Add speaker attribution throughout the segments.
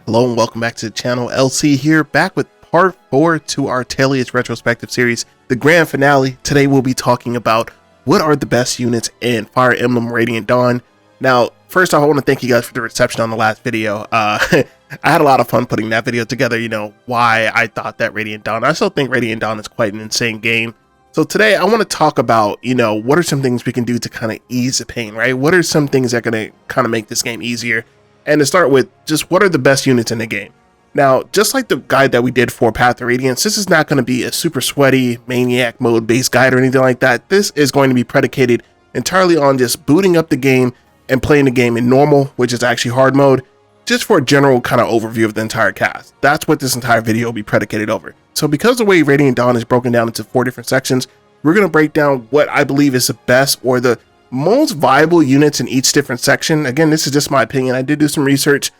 Speaker 1: Hello and welcome back to the channel. LC here, back with part 4 to our Tellius Retrospective Series, the grand finale. Today we'll be talking about what are the best units in Fire Emblem Radiant Dawn. Now, first off, I want to thank you guys for the reception on the last video. I had a lot of fun putting that video together, why I thought that Radiant Dawn. I still think Radiant Dawn is quite an insane game. So today I want to talk about, what are some things we can do to kind of ease the pain, right? What are some things that are going to kind of make this game easier? And to start with, just what are the best units in the game? Now, just like the guide that we did for Path of Radiance, this is not going to be a super sweaty maniac mode based guide or anything like that. This is going to be predicated entirely on just booting up the game and playing the game in normal, which is actually hard mode, just for a general kind of overview of the entire cast. That's what this entire video will be predicated over. So because the way Radiant Dawn is broken down into 4 different sections, we're going to break down what I believe is the best or the most viable units in each different section. Again, this is just my opinion. I did do some research,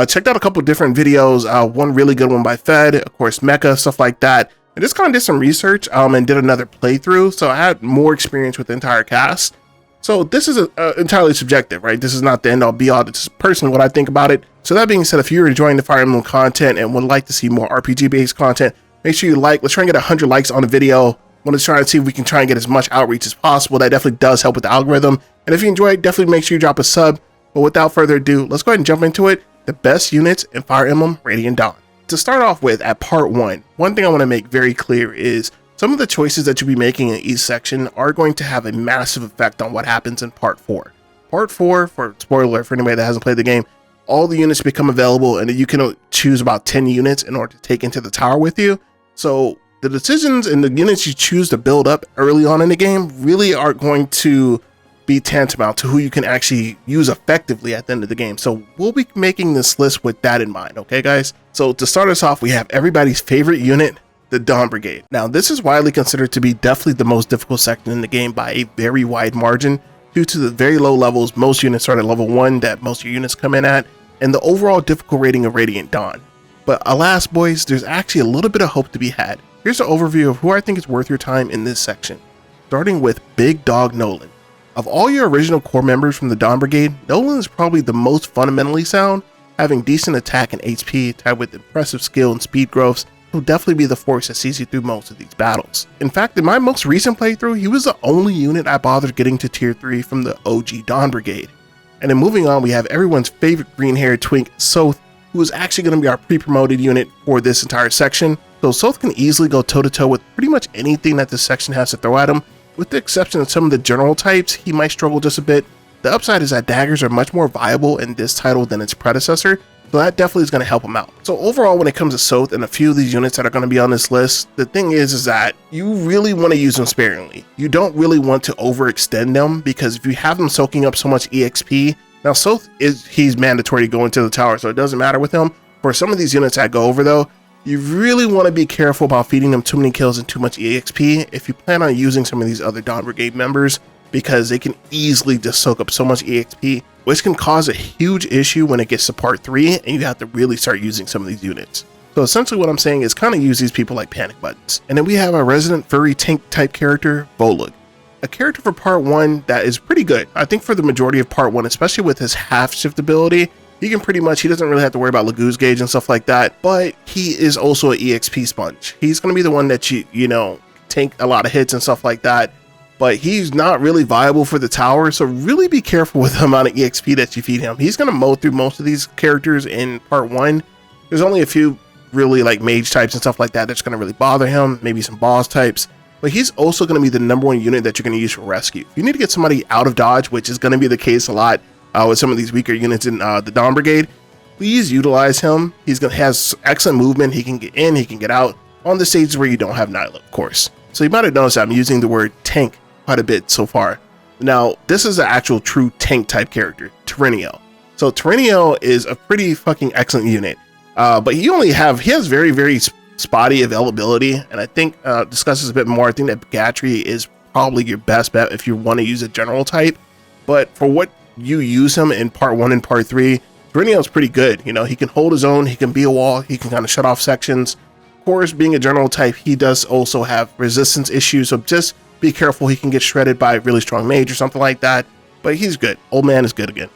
Speaker 1: checked out a couple different videos, one really good one by Fed, of course, Mecha, stuff like that. I just kind of did some research and did another playthrough, so I had more experience with the entire cast. So this is entirely subjective, right? This is not the end all be all. This is personally what I think about it. So that being said, if you're enjoying the Fire Emblem content and would like to see more RPG based content, make sure you like. Let's try and get 100 likes on the video. Want to try and see if we can try and get as much outreach as possible. That definitely does help with the algorithm. And if you enjoy it, definitely make sure you drop a sub. But without further ado, let's go ahead and jump into it. The best units in Fire Emblem Radiant Dawn. To start off with, at part 1, one thing I want to make very clear is some of the choices that you'll be making in each section are going to have a massive effect on what happens in part 4. Part 4, for spoiler alert for anybody that hasn't played the game, all the units become available and you can choose about 10 units in order to take into the tower with you. So the decisions and the units you choose to build up early on in the game really are going to be tantamount to who you can actually use effectively at the end of the game. So we'll be making this list with that in mind, okay guys? So to start us off, we have everybody's favorite unit, the Dawn Brigade. Now this is widely considered to be definitely the most difficult section in the game by a very wide margin due to the very low levels most units start at level 1 that most of your units come in at, and the overall difficult rating of Radiant Dawn. But alas boys, there's actually a little bit of hope to be had. Here's an overview of who I think is worth your time in this section, starting with Big Dog Nolan. Of all your original core members from the Dawn Brigade, Nolan is probably the most fundamentally sound, having decent attack and HP tied with impressive skill and speed growths. He'll definitely be the force that sees you through most of these battles. In fact, in my most recent playthrough, he was the only unit I bothered getting to tier 3 from the OG Dawn Brigade. And then moving on, we have everyone's favorite green-haired twink, Soth, who is actually going to be our pre-promoted unit for this entire section. So Soth can easily go toe-to-toe with pretty much anything that this section has to throw at him. With the exception of some of the general types, he might struggle just a bit. The upside is that daggers are much more viable in this title than its predecessor, so that definitely is going to help him out. So overall, when it comes to Soth and a few of these units that are going to be on this list, the thing is that you really want to use them sparingly. You don't really want to overextend them, because if you have them soaking up so much EXP, now Soth he's mandatory to go into the tower, so it doesn't matter with him. For some of these units that go over though, you really want to be careful about feeding them too many kills and too much EXP if you plan on using some of these other Dawn Brigade members, because they can easily just soak up so much EXP, which can cause a huge issue when it gets to part 3 and you have to really start using some of these units. So essentially what I'm saying is kind of use these people like panic buttons. And then we have our resident furry tank type character, Volug. A character for part 1 that is pretty good. I think for the majority of part 1, especially with his half shift ability, he doesn't really have to worry about Laguz gauge and stuff like that, but he is also an EXP sponge. He's going to be the one that you tank a lot of hits and stuff like that, but he's not really viable for the tower, so really be careful with the amount of EXP that you feed him. He's going to mow through most of these characters in part 1. There's only a few really like mage types and stuff like that that's going to really bother him, maybe some boss types, but he's also going to be the #1 unit that you're going to use for rescue. If you need to get somebody out of dodge, which is going to be the case a lot with some of these weaker units in the Dawn Brigade, please utilize him. Has excellent movement. He can get in, he can get out on the stages where you don't have Nyla, of course. So you might have noticed I'm using the word tank quite a bit so far. Now, this is an actual true tank type character, Terrenio. So Terrenio is a pretty fucking excellent unit, but he has very, very spotty availability, and I think discuss this a bit more. I think that Gatry is probably your best bet if you want to use a general type, but for what you use him in part 1 and part 3, Terrenio is pretty good. He can hold his own, he can be a wall, he can kind of shut off sections. Of course, being a general type, he does also have resistance issues, so just be careful. He can get shredded by a really strong mage or something like that, but he's good. Old man is good again.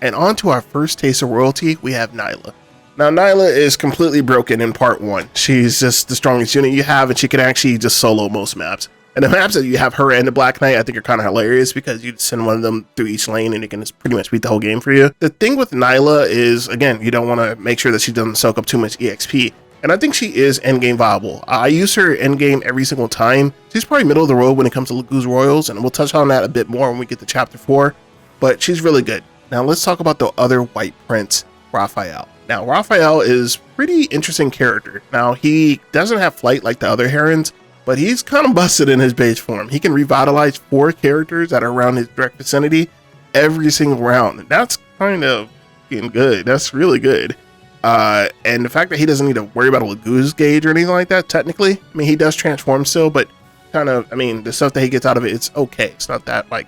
Speaker 1: And on to our first taste of royalty, we have Nyla. Now, Nyla is completely broken in part 1. She's just the strongest unit you have, and she can actually just solo most maps. And the maps that you have her and the Black Knight, I think are kind of hilarious because you send one of them through each lane and it can just pretty much beat the whole game for you. The thing with Nyla is, again, you don't want to make sure that she doesn't soak up too much EXP. And I think she is endgame viable. I use her endgame every single time. She's probably middle of the road when it comes to Laguz Royals, and we'll touch on that a bit more when we get to chapter 4. But she's really good. Now let's talk about the other White Prince, Raphael. Now, Raphael is pretty interesting character. Now, he doesn't have flight like the other Herons, but he's kind of busted in his base form. He can revitalize 4 characters that are around his direct vicinity every single round. That's kind of good. That's really good. And the fact that he doesn't need to worry about a Laguz gauge or anything like that, technically, I mean, he does transform still, but kind of, I mean, the stuff that he gets out of it, it's okay. It's not that, like,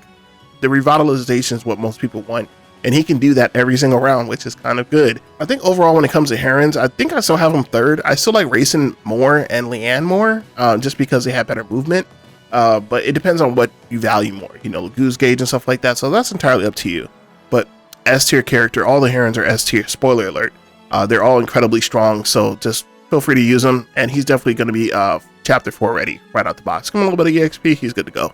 Speaker 1: the revitalization is what most people want. And he can do that every single round, which is kind of good. I think overall, when it comes to Herons, I think I still have him third. I still like Racing more and Leanne more, just because they have better movement. But it depends on what you value more, you know, Laguz gauge and stuff like that. So that's entirely up to you. But S tier character, all the Herons are S tier. Spoiler alert. They're all incredibly strong, so just feel free to use them. And he's definitely going to be chapter 4 ready right out the box. Come on, a little bit of EXP, he's good to go.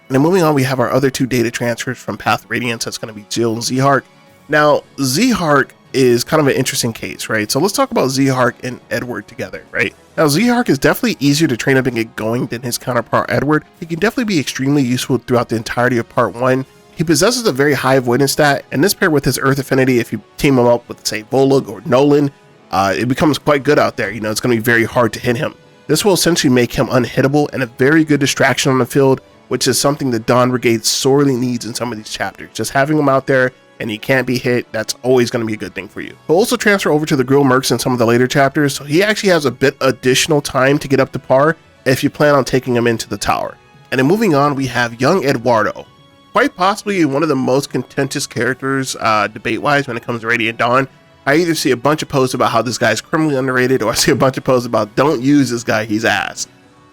Speaker 1: And then moving on, we have our other 2 data transfers from Path Radiance. That's going to be Jill and Zhark. Now, Zhark is kind of an interesting case, right? So let's talk about Zhark and Edward together, right? Now, Zhark is definitely easier to train up and get going than his counterpart Edward. He can definitely be extremely useful throughout the entirety of part 1. He possesses a very high avoidance stat, and this paired with his Earth affinity, if you team him up with, say, Volug or Nolan, it becomes quite good out there. You know, it's going to be very hard to hit him. This will essentially make him unhittable and a very good distraction on the field, which is something the Dawn Brigade sorely needs in some of these chapters. Just having him out there and he can't be hit, that's always going to be a good thing for you. He'll also transfer over to the Greil Mercs in some of the later chapters, so he actually has a bit additional time to get up to par if you plan on taking him into the tower. And then moving on, we have young Eduardo. Quite possibly one of the most contentious characters debate-wise when it comes to Radiant Dawn. I either see a bunch of posts about how this guy's criminally underrated, or I see a bunch of posts about don't use this guy, he's ass.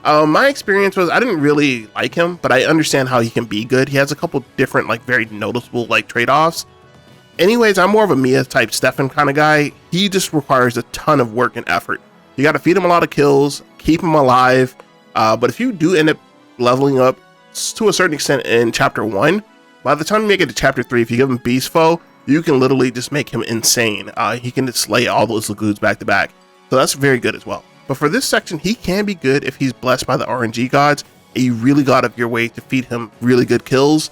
Speaker 1: My experience was I didn't really like him, but I understand how he can be good. He has a couple different, like, very noticeable, like, trade-offs. Anyways, I'm more of a Mia type Stefan kind of guy. He just requires a ton of work and effort. You got to feed him a lot of kills, keep him alive. But if you do end up leveling up to a certain extent in chapter 1, by the time you make it to chapter 3, if you give him Beast Foe, you can literally just make him insane. He can just slay all those Lagoons back to back. So that's very good as well. But for this section, he can be good if he's blessed by the RNG gods, and you really got up your way to feed him really good kills,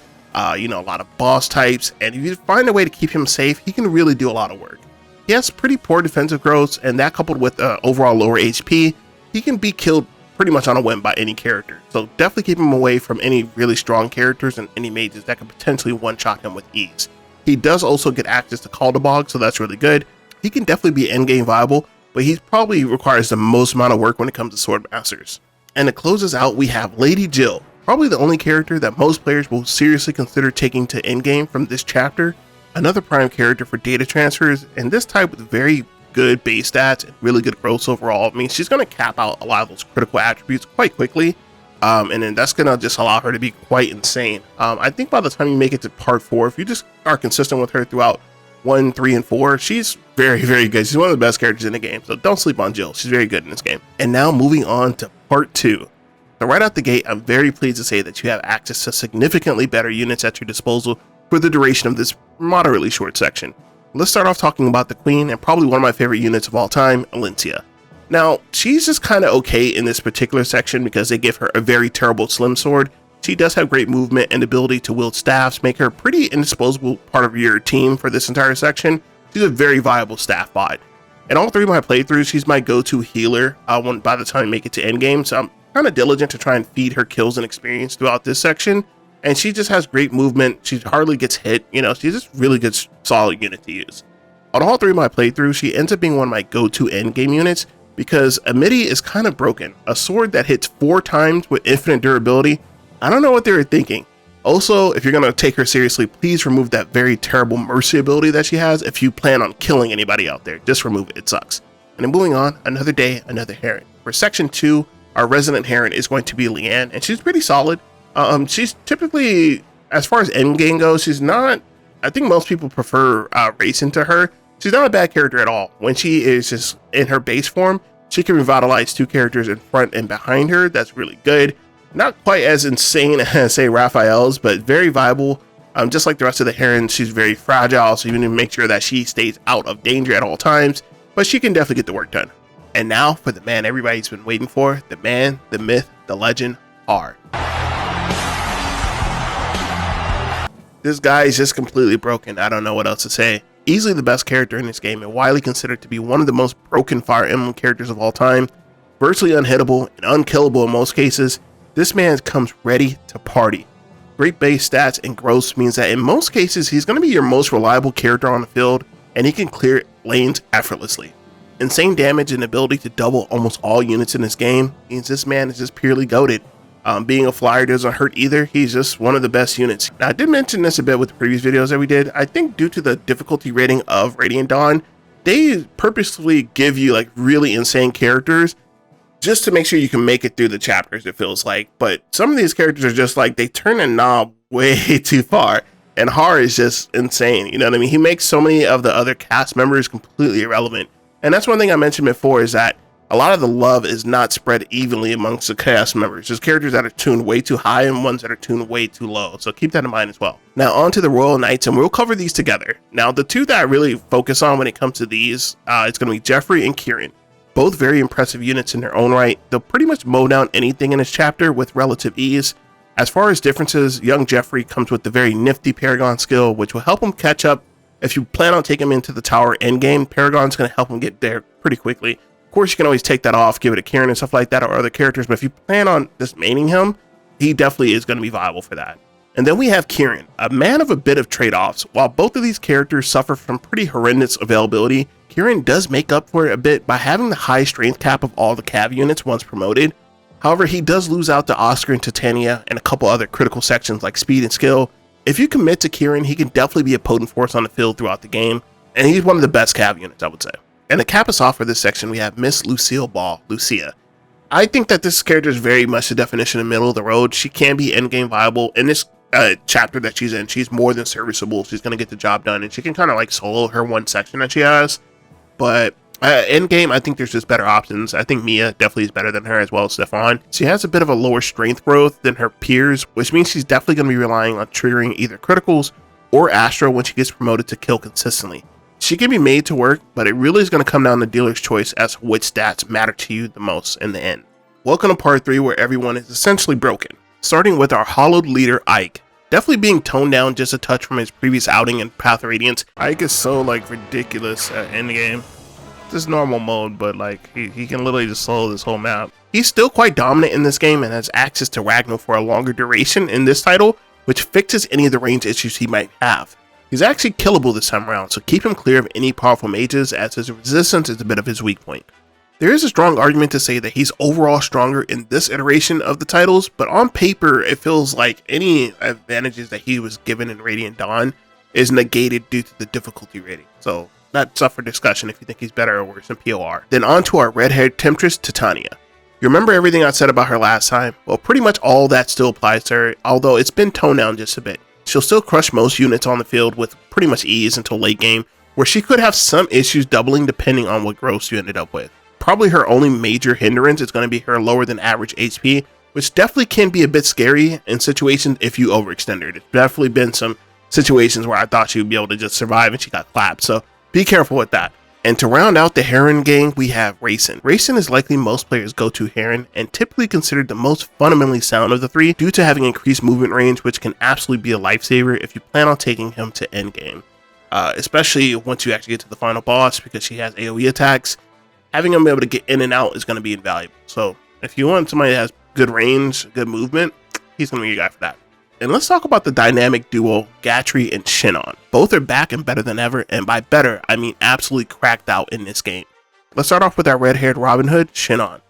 Speaker 1: you know, a lot of boss types, and if you find a way to keep him safe, he can really do a lot of work. He has pretty poor defensive growths, and that coupled with overall lower HP, he can be killed pretty much on a whim by any character. So definitely keep him away from any really strong characters and any mages that could potentially one-shot him with ease. He does also get access to Caldabog, so that's really good. He can definitely be endgame viable, but he probably requires the most amount of work when it comes to Sword Masters. And to close us out, we have Lady Jill, probably the only character that most players will seriously consider taking to endgame from this chapter. Another prime character for data transfers, and this type with very good base stats and really good growth overall. I mean, she's going to cap out a lot of those critical attributes quite quickly, and then that's going to just allow her to be quite insane. I think by the time you make it to part 4, if you just are consistent with her throughout 1, 3, and 4, she's very, very good. She's one of the best characters in the game, so don't sleep on Jill. She's very good in this game. And now moving on to part 2. So right out the gate, I'm very pleased to say that you have access to significantly better units at your disposal for the duration of this moderately short section. Let's start off talking about the Queen, and probably one of my favorite units of all time, Alencia. Now, she's just kind of okay in this particular section because they give her a very terrible slim sword. She does have great movement and ability to wield staffs, make her a pretty indisposable part of your team for this entire section. She's a very viable staff bot. In all 3 of my playthroughs, she's my go-to healer by the time I make it to endgame, so I'm kind of diligent to try and feed her kills and experience throughout this section. And she just has great movement. She hardly gets hit. You know, she's just really good, solid unit to use. On all 3 of my playthroughs, she ends up being one of my go-to endgame units because Emotes is kind of broken. A sword that hits 4 times with infinite durability. I don't know what they were thinking. Also, if you're going to take her seriously, please remove that very terrible mercy ability that she has if you plan on killing anybody out there. Just remove it. It sucks. And then moving on, another day, another Heron. For section 2, our resident Heron is going to be Leanne, and she's pretty solid. She's typically, as far as endgame goes, she's not, I think most people prefer racing to her. She's not a bad character at all. When she is just in her base form, she can revitalize 2 characters in front and behind her. That's really good. Not quite as insane as, say, Raphael's, but very viable. Just like the rest of the Heron, she's very fragile, so you need to make sure that she stays out of danger at all times, but she can definitely get the work done. And now for the man everybody's been waiting for, the man, the myth, the legend, Haar. This guy is just completely broken. I don't know what else to say. Easily the best character in this game and widely considered to be one of the most broken Fire Emblem characters of all time. Virtually unhittable and unkillable in most cases, this man comes ready to party. Great base stats and growth means that in most cases he's going to be your most reliable character on the field, and he can clear lanes effortlessly. Insane damage and ability to double almost all units in this game means this man is just purely goated. Being a flyer doesn't hurt either. He's just one of the best units. Now, I did mention this a bit with the previous videos that we did. I think due to the difficulty rating of Radiant Dawn, they purposely give you like really insane characters just to make sure you can make it through the chapters, it feels like. But some of these characters are just like, they turn a knob way too far. And Haar is just insane. You know what I mean? He makes so many of the other cast members completely irrelevant. And that's one thing I mentioned before, is that a lot of the love is not spread evenly amongst the cast members. There's characters that are tuned way too high and ones that are tuned way too low. So keep that in mind as well. Now on to the Royal Knights, and we'll cover these together. Now the 2 that I really focus on when it comes to these, it's going to be Jeffrey and Kieran. Both very impressive units in their own right. They'll pretty much mow down anything in this chapter with relative ease. As far as differences, young Jeffrey comes with the very nifty Paragon skill, which will help him catch up. If you plan on taking him into the tower endgame, Paragon's going to help him get there pretty quickly. Of course, you can always take that off, give it to Kieran and stuff like that, or other characters, but if you plan on just maining him, he definitely is going to be viable for that. And then we have Kieran, a man of a bit of trade-offs. While both of these characters suffer from pretty horrendous availability, Kieran does make up for it a bit by having the high strength cap of all the cav units once promoted. However, he does lose out to Oscar and Titania and a couple other critical sections like speed and skill. If you commit to Kieran, he can definitely be a potent force on the field throughout the game, and he's one of the best cav units, I would say. And to cap us off for this section, we have Miss Lucille Ball, Lucia. I think that this character is very much the definition of middle of the road. She can be endgame viable. In this chapter that she's in, she's more than serviceable. She's going to get the job done, and she can kind of like solo her one section that she has. But endgame, I think there's just better options. I think Mia definitely is better than her, as well as Stefan. She has a bit of a lower strength growth than her peers, which means she's definitely going to be relying on triggering either criticals or Astro when she gets promoted to kill consistently. She can be made to work, but it really is going to come down to dealer's choice as to which stats matter to you the most in the end. Welcome to part 3, where everyone is essentially broken. Starting with our hollowed leader, Ike. Definitely being toned down just a touch from his previous outing in Path of Radiance. Ike is so like ridiculous at endgame. This normal mode, but like he can literally just solo this whole map. He's still quite dominant in this game and has access to Ragnar for a longer duration in this title, which fixes any of the range issues he might have. He's actually killable this time around, so keep him clear of any powerful mages, as his resistance is a bit of his weak point. There is a strong argument to say that he's overall stronger in this iteration of the titles, but on paper it feels like any advantages that he was given in Radiant Dawn is negated due to the difficulty rating. So that's up for discussion if you think he's better or worse than POR. Then on to our red-haired temptress, Titania. You remember everything I said about her last time? Well, pretty much all that still applies to her, although it's been toned down just a bit. She'll still crush most units on the field with pretty much ease until late game, where she could have some issues doubling depending on what growth you ended up with. Probably her only major hindrance is going to be her lower than average HP, which definitely can be a bit scary in situations if you overextend her. There's definitely been some situations where I thought she would be able to just survive and she got clapped, so be careful with that. And to round out the Heron gang, we have Rayson. Rayson is likely most players' go-to Heron and typically considered the most fundamentally sound of the 3 due to having increased movement range, which can absolutely be a lifesaver if you plan on taking him to endgame. Especially once you actually get to the final boss, because she has AoE attacks. Having him be able to get in and out is going to be invaluable. So if you want somebody that has good range, good movement, he's going to be your guy for that. And let's talk about the dynamic duo, Gatry and Shinon. Both are back and better than ever, and by better, I mean absolutely cracked out in this game. Let's start off with our red-haired Robin Hood, Shinon.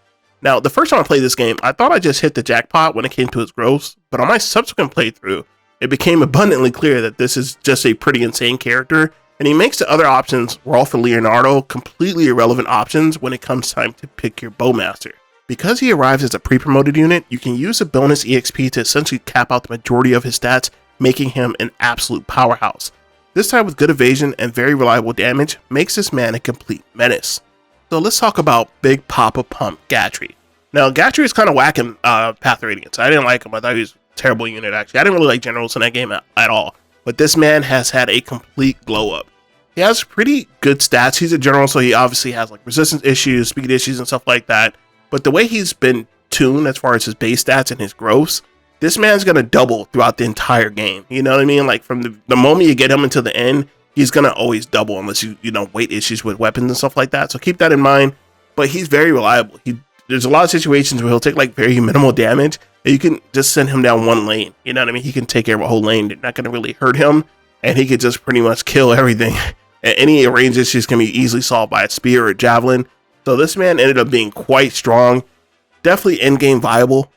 Speaker 1: Now, the first time I played this game, I thought I just hit the jackpot when it came to its growths, but on my subsequent playthrough, it became abundantly clear that this is just a pretty insane character, and he makes the other options, Rolf and Leonardo, completely irrelevant options when it comes time to pick your Bowmaster. Because he arrives as a pre-promoted unit, you can use a bonus EXP to essentially cap out the majority of his stats, making him an absolute powerhouse. This type with good evasion and very reliable damage makes this man a complete menace. So let's talk about Big Papa Pump Gatry. Now Gatry is kind of whack in Path of Radiance. I didn't like him. I thought he was a terrible unit actually. I didn't really like generals in that game at all. But this man has had a complete glow up. He has pretty good stats. He's a general, so he obviously has like resistance issues, speed issues, and stuff like that. But the way he's been tuned as far as his base stats and his growths, this man's going to double throughout the entire game. You know what I mean? Like from the moment you get him until the end, he's going to always double unless you know, weight issues with weapons and stuff like that. So keep that in mind. But he's very reliable. There's a lot of situations where he'll take like very minimal damage and you can just send him down one lane. You know what I mean? He can take care of a whole lane. They're not going to really hurt him. And he could just pretty much kill everything. And any range issues can be easily solved by a spear or a javelin. So this man ended up being quite strong. Definitely endgame viable.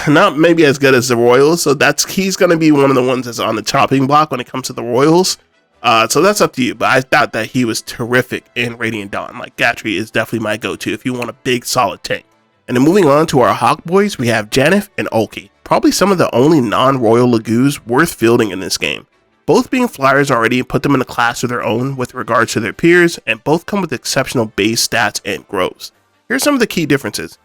Speaker 1: Not maybe as good as the Royals. So he's going to be one of the ones that's on the chopping block when it comes to the Royals. So that's up to you. But I thought that he was terrific in Radiant Dawn. Like Gatry is definitely my go-to if you want a big solid tank. And then moving on to our Hawk boys, we have Janeth and Ulki. Probably some of the only non-royal Lagoos worth fielding in this game. Both being flyers already put them in a class of their own with regards to their peers, and both come with exceptional base stats and growths. Here are some of the key differences.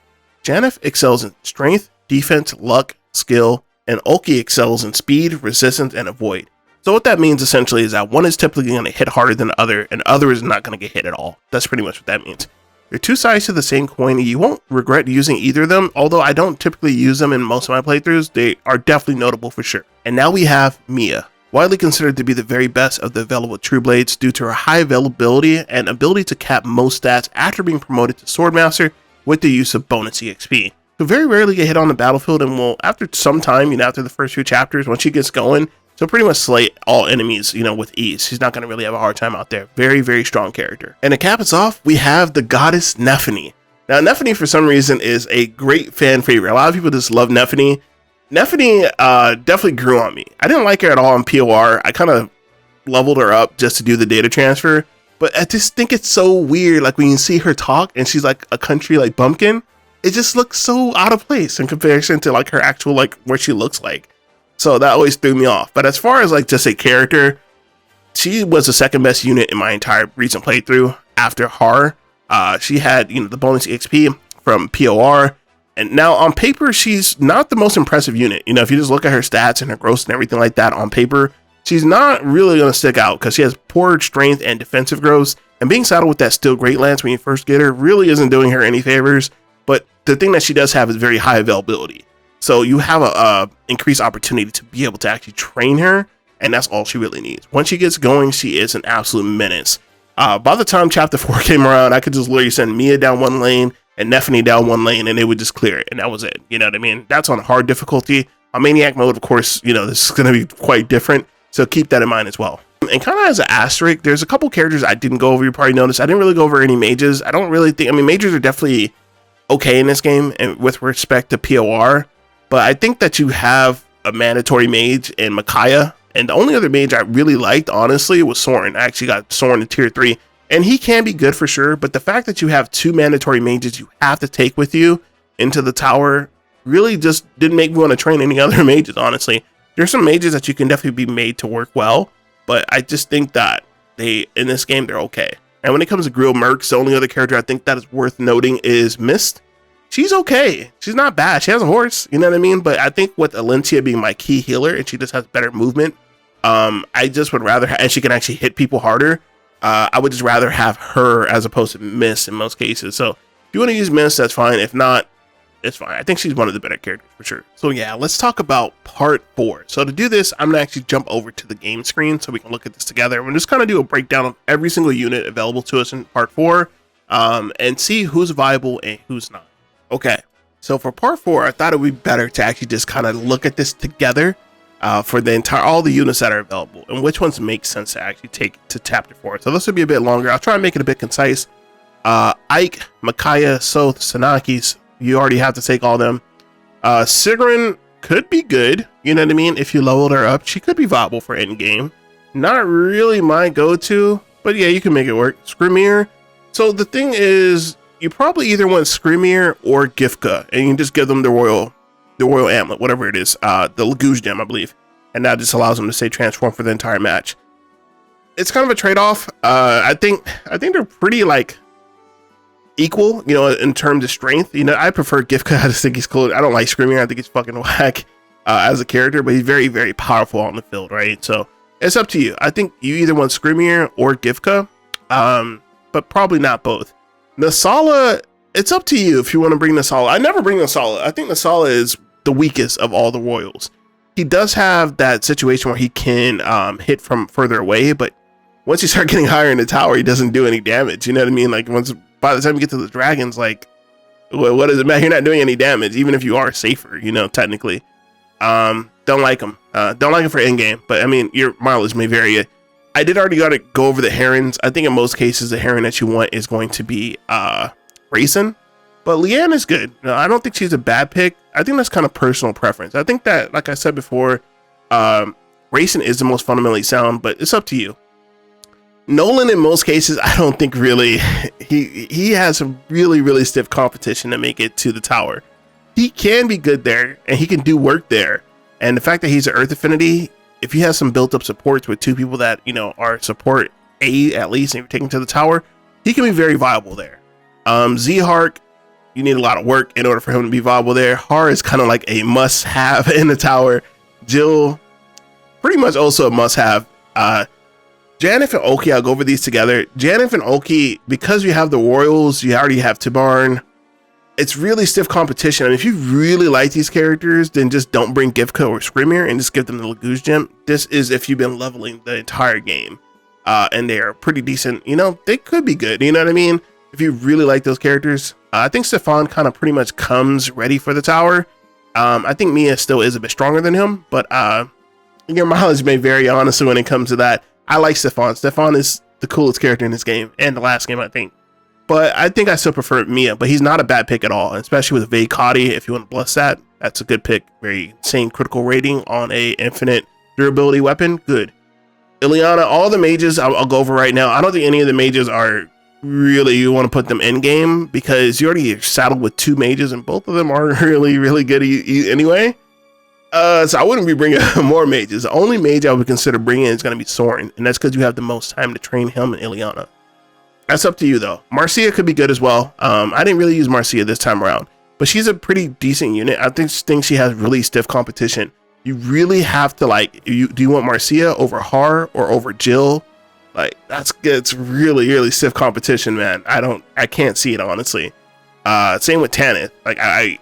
Speaker 1: Janeth excels in strength, defense, luck, skill, and Ulki excels in speed, resistance, and avoid. So what that means essentially is that one is typically going to hit harder than the other, and the other is not going to get hit at all. That's pretty much what that means. They're two sides to the same coin, and you won't regret using either of them, although I don't typically use them in most of my playthroughs. They are definitely notable for sure. And now we have Mia. Widely considered to be the very best of the available True Blades due to her high availability and ability to cap most stats after being promoted to Swordmaster with the use of bonus EXP. She'll very rarely get hit on the battlefield and will, after some time, after the first few chapters, once she gets going, she'll pretty much slay all enemies, with ease. She's not going to really have a hard time out there. Very, very strong character. And to cap us off, we have the goddess Nephany. Now, Nephany, for some reason, is a great fan favorite. A lot of people just love Nephany. Nephany definitely grew on me. I didn't like her at all in POR. I kind of leveled her up just to do the data transfer. But I just think it's so weird. Like when you see her talk and she's like a country like bumpkin, it just looks so out of place in comparison to like her actual like what she looks like. So that always threw me off. But as far as like just a character, she was the second best unit in my entire recent playthrough after Haar. She had the bonus EXP from POR. And now on paper, she's not the most impressive unit. If you just look at her stats and her growth and everything like that on paper, she's not really going to stick out because she has poor strength and defensive growth. And being saddled with that Steel Great Lance when you first get her really isn't doing her any favors. But the thing that she does have is very high availability. So you have a increased opportunity to be able to actually train her. And that's all she really needs. Once she gets going, she is an absolute menace. By the time Chapter 4 came around, I could just literally send Mia down one lane and Nephany down one lane and it would just clear it. And that was it. You know what I mean? That's on hard difficulty. On Maniac mode, of course, this is going to be quite different. So keep that in mind as well. And kind of as an asterisk, there's a couple characters I didn't go over. You probably noticed. I didn't really go over any mages. I don't really think, mages are definitely okay in this game and with respect to POR. But I think that you have a mandatory mage in Micaiah. And the only other mage I really liked, honestly, was Soren. I actually got Soren in tier 3. And he can be good for sure, but the fact that you have two mandatory mages you have to take with you into the tower really just didn't make me want to train any other mages, honestly. There's some mages that you can definitely be made to work well, but I just think that in this game, they're okay. And when it comes to Greil Mercs, the only other character I think that is worth noting is Mist. She's okay. She's not bad. She has a horse, you know what I mean? But I think with Alencia being my key healer and she just has better movement, I just would rather, and she can actually hit people harder. I would just rather have her as opposed to Mist in most cases. So if you want to use Mist, that's fine. If not, it's fine. I think she's one of the better characters for sure. So yeah, let's talk about part 4. So to do this, I'm gonna actually jump over to the game screen so we can look at this together. We're just kind of do a breakdown of every single unit available to us in part 4, and see who's viable and who's not. Okay, so for part 4, I thought it would be better to actually just kind of look at this together. For all the units that are available and which ones make sense to actually take to chapter 4. So this will be a bit longer. I'll try and make it a bit concise. Ike, Micaiah, Soth, Sanakis, you already have to take all them. Sigrun could be good, you know what I mean? If you leveled her up, she could be viable for endgame. Not really my go-to, but yeah, you can make it work. Skrimir. So the thing is, you probably either want Skrimir or Gifka, and you can just give them the royal amulet, whatever it is, the Lagoosh gem, I believe, and that just allows them to stay transformed for the entire match. it's kind of a trade-off. I think they're pretty like equal, you know, in terms of strength. You know, I prefer Gifka. I just think he's cool. I don't like Screaming. I think he's fucking whack as a character, but he's very, very powerful on the field, right? So it's up to you. I think you either want Screamier or Gifka, but probably not both. Nasala, it's up to you if you want to bring Nasala. I never bring Nasala. I think Nasala is the weakest of all the Royals. He does have that situation where he can hit from further away, but once you start getting higher in the tower, he doesn't do any damage. You know what I mean? Like by the time you get to the dragons, like what does it matter? You're not doing any damage, even if you are safer, you know, technically. Don't like him. Don't like him for endgame, but I mean, your mileage may vary. I did already go over the herons. I think in most cases, the heron that you want is going to be Raisin, but Leanne is good. No, I don't think she's a bad pick. I think that's kind of personal preference. I think that, like I said before, Raisin is the most fundamentally sound, but it's up to you. Nolan, in most cases, I don't think really, he has some really, really stiff competition to make it to the tower. He can be good there, and he can do work there. And the fact that he's an Earth Affinity, if you have some built-up supports with two people that, you know, are support A at least, and you're taking to the tower, he can be very viable there. Z-Hark, you need a lot of work in order for him to be viable there. Haar is kind of like a must-have in the tower. Jill, pretty much also a must-have. Janeth and Oki, I'll go over these together. Janeth and Oki, because you have the Royals, you already have Tibarn, it's really stiff competition. I mean, if you really like these characters, then just don't bring Gifka or Screamier and just give them the Laguz gem. This is if you've been leveling the entire game. And they are pretty decent. You know, they could be good. You know what I mean? If you really like those characters. I think Stefan kind of pretty much comes ready for the tower. I think Mia still is a bit stronger than him, but your mileage may vary, honestly, when it comes to that. I like Stefan. Stefan is the coolest character in this game and the last game, I think. But I think I still prefer Mia, but he's not a bad pick at all, especially with Vaycati. If you want to bless that, that's a good pick. Very insane critical rating on a infinite durability weapon. Good. Ileana, all the mages I'll go over right now. I don't think any of the mages are really, you want to put them in game because you already are saddled with two mages and both of them are really, really good anyway. So I wouldn't be bringing more mages. The only mage I would consider bringing is going to be Soren, and that's because you have the most time to train him and Ileana. That's up to you though. Marcia could be good as well. I didn't really use Marcia this time around, but she's a pretty decent unit. I think she has really stiff competition. You really have to like, do you want Marcia over Haar or over Jill? Like it's really, really stiff competition, man. I can't see it honestly. Same with Tanith. Like I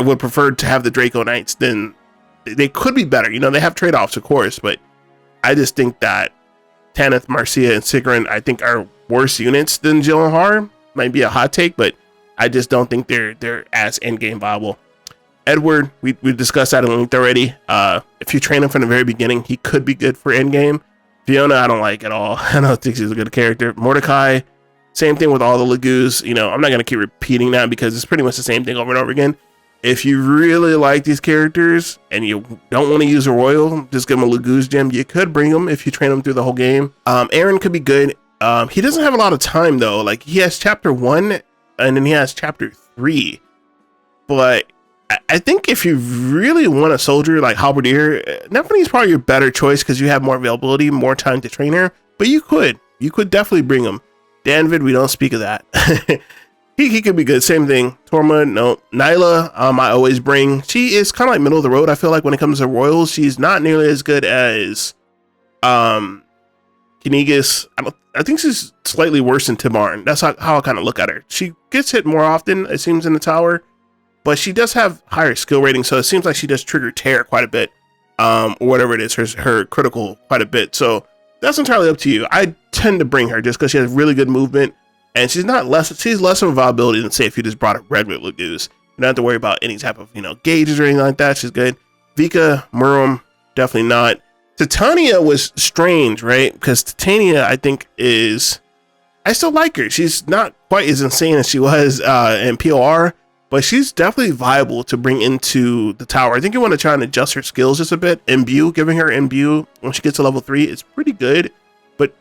Speaker 1: would prefer to have the Draco Knights. Then they could be better. You know, they have trade-offs, of course, but I just think that Tanith, Marcia, and Sigrun, I think are worse units than Jill and Haar. Might be a hot take, but I just don't think they're as endgame viable. Edward, we discussed that at length already. If you train him from the very beginning, he could be good for endgame. Fiona, I don't like at all. I don't think she's a good character. Mordecai, same thing with all the Laguz. You know, I'm not going to keep repeating that because it's pretty much the same thing over and over again. If you really like these characters and you don't want to use a Royal, just give them a Laguz gem. You could bring them if you train them through the whole game. Aaron could be good. He doesn't have a lot of time though. Like he has chapter 1 and then he has chapter 3. But I think if you really want a soldier like Halberdier, Nephany is probably your better choice because you have more availability, more time to train her. But you could definitely bring him. Danvid, we don't speak of that. he could be good. Same thing. Torma, no. Nyla, I always bring. She is kind of like middle of the road. I feel like when it comes to Royals, she's not nearly as good as Kinigas. I think she's slightly worse than Tibarn. That's how I kind of look at her. She gets hit more often, it seems, in the tower. But she does have higher skill rating, so it seems like she does trigger tear quite a bit, or whatever it is, her critical quite a bit. So that's entirely up to you. I tend to bring her just because she has really good movement, and she's less of a viability than say if you just brought a red with Laguz. You don't have to worry about any type of gauges or anything like that. She's good. Vika, Murum, definitely not. Titania was strange, right? Because Titania, I think I still like her. She's not quite as insane as she was in POR. But she's definitely viable to bring into the tower. I think you want to try and adjust her skills just a bit. Imbue, giving her Imbue when she gets to level 3 is pretty good. But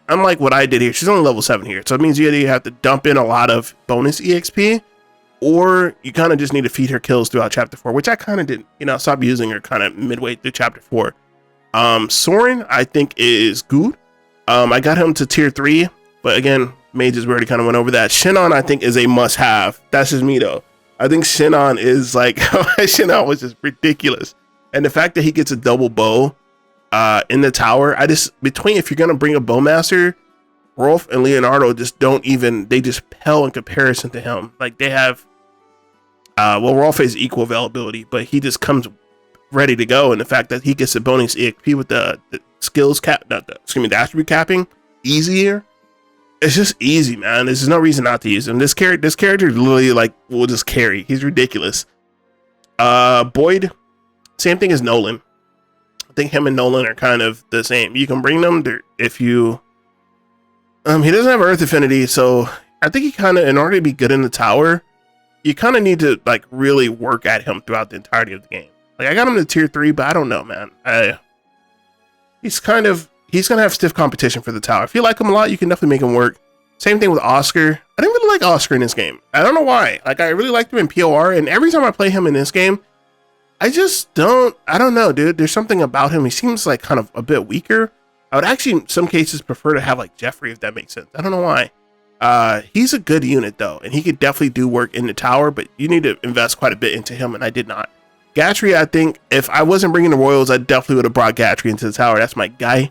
Speaker 1: unlike what I did here, she's only level 7 here. So it means you either have to dump in a lot of bonus EXP, or you kind of just need to feed her kills throughout chapter 4, which I kind of did. Stop using her kind of midway through chapter 4. Soren, I think, is good. I got him to tier 3, but again, mages, we already kind of went over that. Shinon, I think, is a must-have. That's just me, though. I think Shinon is like, Shinon was just ridiculous. And the fact that he gets a double bow in the tower, if you're going to bring a bowmaster, Rolf and Leonardo just they just pale in comparison to him. Like, they have, Rolf has equal availability, but he just comes ready to go. And the fact that he gets a bonus EXP with the skills cap, the attribute capping, easier. It's just easy, man. There's no reason not to use him. This character literally will just carry. He's ridiculous. Boyd, same thing as Nolan. I think him and Nolan are kind of the same. You can bring them there if you. He doesn't have Earth Affinity, so I think he kind of, in order to be good in the tower, you kind of need to really work at him throughout the entirety of the game. Like, I got him to tier 3, but I don't know, man. He's gonna have stiff competition for the tower. If you like him a lot, you can definitely make him work. Same thing with Oscar. I didn't really like Oscar in this game. I don't know why. Like, I really liked him in POR, and every time I play him in this game, I don't know, dude. There's something about him. He seems like kind of a bit weaker. I would actually, in some cases, prefer to have like Jeffrey, if that makes sense. I don't know why. He's a good unit, though, and he could definitely do work in the tower, but you need to invest quite a bit into him, and I did not. Gatry, I think, if I wasn't bringing the Royals, I definitely would have brought Gatry into the tower. That's my guy.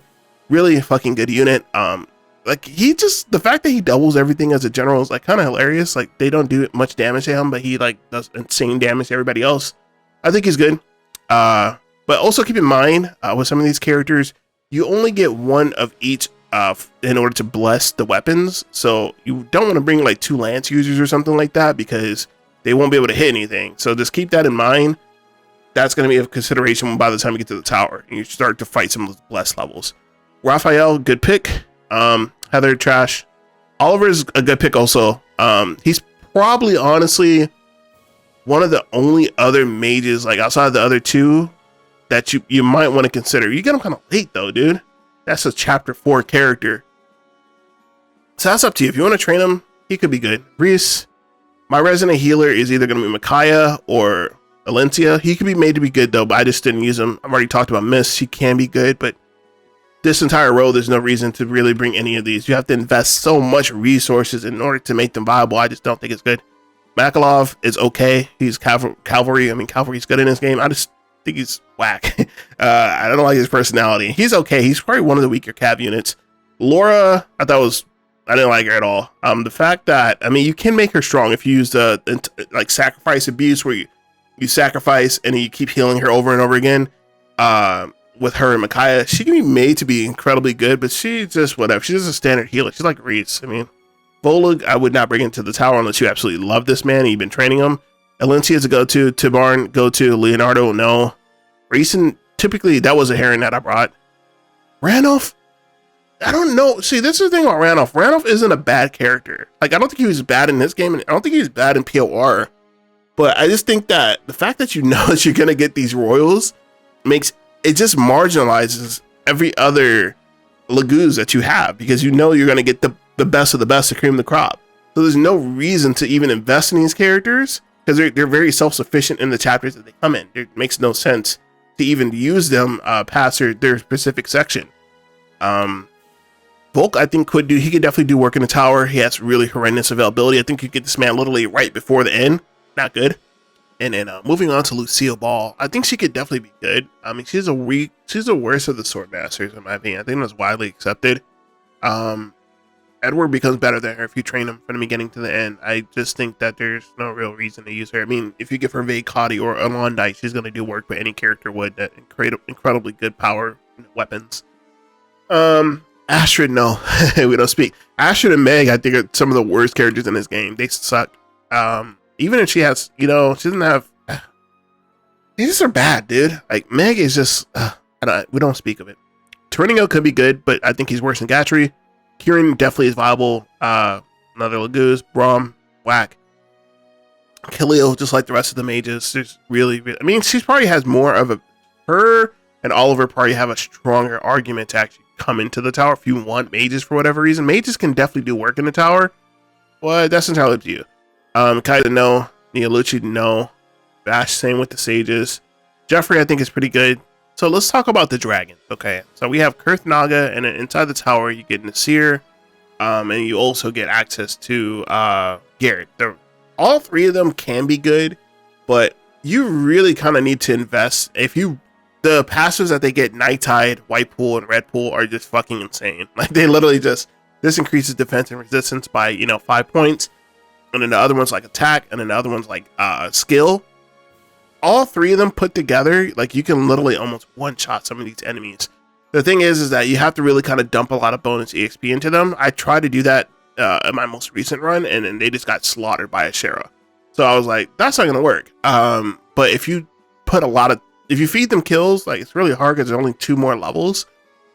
Speaker 1: Really a fucking good unit. The fact that he doubles everything as a general is kind of hilarious. Like, they don't do much damage to him, but he does insane damage to everybody else. I think he's good. But also keep in mind, with some of these characters, you only get one of each in order to bless the weapons. So you don't want to bring 2 lance users or something like that, because they won't be able to hit anything. So just keep that in mind. That's going to be a consideration by the time you get to the tower and you start to fight some of those bless levels. Raphael, good pick. Heather, trash. Oliver is a good pick also. He's probably, honestly, one of the only other mages, outside of the other 2, that you might want to consider. You get him kind of late, though, dude. That's a chapter 4 character. So that's up to you. If you want to train him, he could be good. Reese, my resident healer is either going to be Micaiah or Alencia. He could be made to be good, though, but I just didn't use him. I've already talked about Miss. She can be good, but this entire row, there's no reason to really bring any of these. You have to invest so much resources in order to make them viable. I just don't think it's good. Makalov is okay. He's cavalry. I mean, cavalry's good in this game. I just think he's whack. I don't like his personality. He's okay. He's probably one of the weaker cav units. Laura, I didn't like her at all. The fact that, you can make her strong if you use the sacrifice abuse, where you sacrifice and you keep healing her over and over again. With her and Micaiah, she can be made to be incredibly good, but she's just whatever. She's just a standard healer. She's like Reese. Volag, I would not bring into the tower unless you absolutely love this man and you've been training him. Alencia is a go-to. Tibarn, go-to. Leonardo, no. Reese, typically, that was a Heron that I brought. Ranulf, I don't know. See, this is the thing about Ranulf. Ranulf isn't a bad character. I don't think he was bad in this game, and I don't think he was bad in POR. But I just think that the fact that you know that you're going to get these Royals it just marginalizes every other Laguz that you have, because you know you're going to get the best of the best to cream the crop. So there's no reason to even invest in these characters, because they're very self-sufficient in the chapters that they come in. It makes no sense to even use them past their specific section. Volk, I think he could definitely do work in the tower. He has really horrendous availability. I think you get this man literally right before the end. Not good. And then moving on to Lucille Ball, I think she could definitely be good. She's the worst of the sword masters in my opinion. I think that's widely accepted. Edward becomes better than her if you train him from the beginning to the end. I just think that there's no real reason to use her. If you give her Vaycati or Alondite, she's going to do work, but any character would that create incredibly good power weapons. Astrid, no. We don't speak. Astrid and Meg, I think, are some of the worst characters in this game. They suck. Even if she has, she doesn't have. They just are bad, dude. Meg is just. We don't speak of it. Tornado could be good, but I think he's worse than Gatry. Kieran definitely is viable. Another Laguz, Braum, whack. Khalil, just like the rest of the mages, there's really. She probably has more of her and Oliver probably have a stronger argument to actually come into the tower if you want mages for whatever reason. Mages can definitely do work in the tower, but that's entirely up to you. Kaida, no. Neolucci, no. Bash, same with the sages. Jeffrey, I think, is pretty good. So let's talk about the dragons. Okay, so we have Kurth Naga, and then inside the tower you get Nasir, and you also get access to Garrett. All three of them can be good, but you really kind of need to invest. The passives that they get, Night Tide, White Pool, and Red Pool, are just fucking insane. Like, they literally this increases defense and resistance by 5 points, and then the other one's like attack, and then the other one's like skill. All three of them put together, like, you can literally almost one-shot some of these enemies. The thing is that you have to really kind of dump a lot of bonus EXP into them. I tried to do that in my most recent run, and then they just got slaughtered by a Shara. So I was like, that's not gonna work. But if you feed them kills, like, it's really hard because there's only 2 more levels.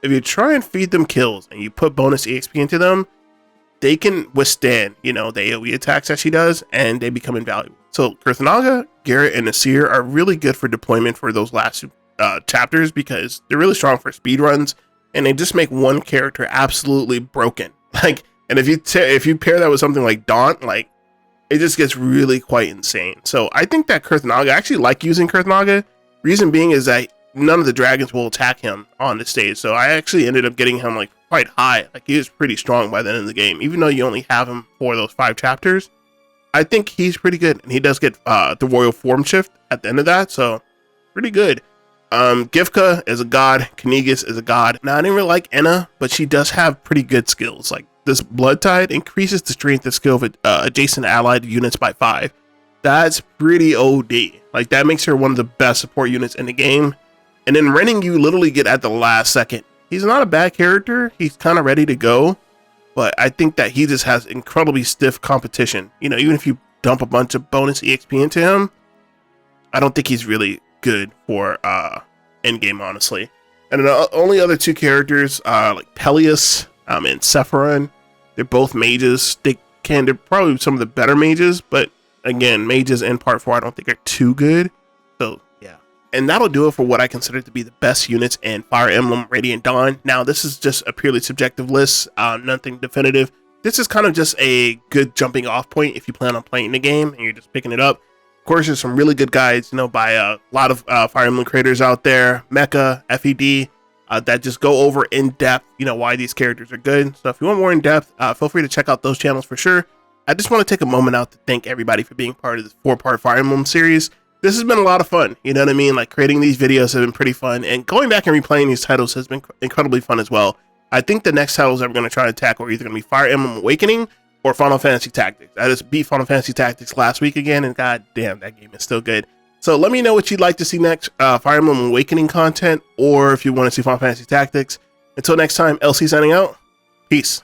Speaker 1: If you try and feed them kills and you put bonus EXP into them, they can withstand, the AoE attacks that she does, and they become invaluable. So Kurth Naga, Garrett, and Nasir are really good for deployment for those last chapters because they're really strong for speed runs, and they just make one character absolutely broken. Like, and if you pair that with something like Daunt, like, it just gets really quite insane. So I think that Kurth Naga, I actually like using Kurth Naga. Reason being is that none of the dragons will attack him on the stage. So I actually ended up getting him like quite high. Like, he was pretty strong by the end of the game, even though you only have him for those 5 chapters. I think he's pretty good, and he does get the royal form shift at the end of that, so pretty good. Gifka is a god, Knigas is a god. Now, I didn't really like Enna, but she does have pretty good skills. Like, this Blood Tide increases the strength of skill of adjacent allied units by 5. That's pretty OD. Like, that makes her one of the best support units in the game. And then Renning, you literally get at the last second. He's not a bad character. He's kind of ready to go. But I think that he just has incredibly stiff competition. Even if you dump a bunch of bonus EXP into him, I don't think he's really good for Endgame, honestly. And the only other 2 characters, like Tellius and Sephiroth, they're both mages. They're probably some of the better mages, but again, mages in part 4 I don't think are too good. So yeah. And that'll do it for what I consider to be the best units in Fire Emblem Radiant Dawn. Now, this is just a purely subjective list, nothing definitive. This is kind of just a good jumping off point if you plan on playing the game and you're just picking it up. Of course, there's some really good guides, by a lot of Fire Emblem creators out there, Mecha, FED, that just go over in depth, why these characters are good. So if you want more in depth, feel free to check out those channels for sure. I just want to take a moment out to thank everybody for being part of this 4-part Fire Emblem series. This has been a lot of fun, you know what I mean? Like, creating these videos have been pretty fun, and going back and replaying these titles has been incredibly fun as well. I think the next titles that we're going to try to tackle are either going to be Fire Emblem Awakening or Final Fantasy Tactics. I just beat Final Fantasy Tactics last week again, and god damn, that game is still good. So let me know what you'd like to see next, Fire Emblem Awakening content, or if you want to see Final Fantasy Tactics. Until next time, LC signing out. Peace.